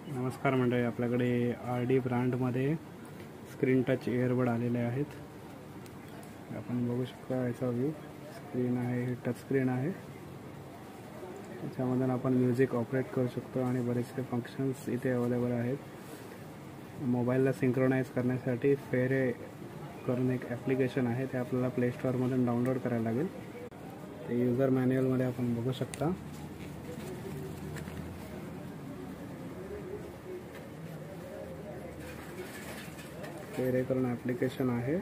नमस्कार मंडळी, आपल्याकडे RD ब्रँडमध्ये स्क्रीन टच इयरबड आलेले आहेत। आपण बघू शकता याचा व्ह्यू स्क्रीन आहे, हे टच स्क्रीन आहे। त्याच्यामधून आपण म्युझिक ऑपरेट करू शकतो आणि बरेचसे फंक्शन्स इथे अवेलेबल आहेत। मोबाईलला सिंक्रोनाइज करण्यासाठी फेरे करून एक ॲप्लिकेशन आहे, ते आपल्याला प्ले स्टोअरमधून डाउनलोड करायला लागेल। ते यूजर मॅन्युअलमध्ये आपण बघू शकता। फेरे करून ॲप्लिकेशन आहे।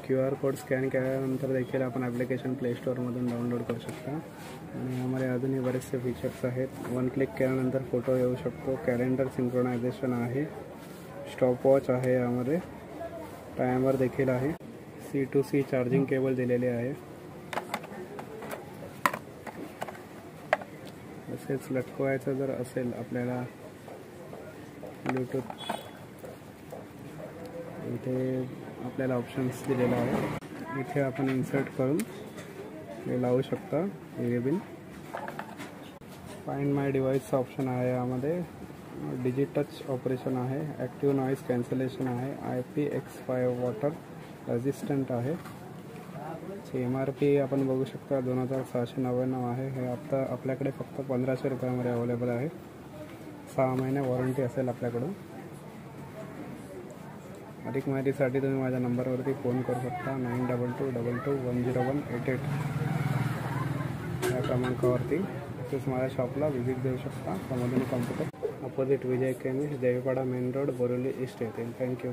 QR कोड स्कॅन केल्यानंतर देखील आपण ॲप्लिकेशन प्ले स्टोअरमधून डाउनलोड करू शकता। आणि यामध्ये अजूनही बरेचसे फीचर्स आहेत। वन क्लिक केल्यानंतर फोटो येऊ शकतो, कॅलेंडर सिंक्रोनायझेशन आहे, स्टॉपवॉच आहे, यामध्ये टायमर देखील आहे, C2C चार्जिंग केबल दिलेले आहे। तसेच लटकवायचं जर असेल आपल्याला ब्लूटूथ, इथे आपल्याला ऑप्शन्स दिलेला आहे। इथे आपण इन्सर्ट करून हे लावू शकता रिबिन। फाइंड माय डिवाइसचा ऑप्शन आहे, यामध्ये डिजिटच ऑपरेशन आहे, ॲक्टिव्ह नॉईज कॅन्सलेशन आहे, IPX5 वॉटर रेजिस्टंट आहे। MRP आपण बघू शकता 2699 आहे। हे आता आपल्याकडे फक्त 1500 रुपयामध्ये अवेलेबल आहे। 6 महिने वॉरंटी असेल आपल्याकडून। अधिक माहितीसाठी तुम्ही माझ्या नंबरवरती फोन करू शकता, 9222210188 या क्रमांकावरती। तसेच माझ्या शॉपला व्हिजिट देऊ शकता, Pramodini computer, opposite Vijay chemist, Devipada main road, Borivali east येथे। थँक्यू।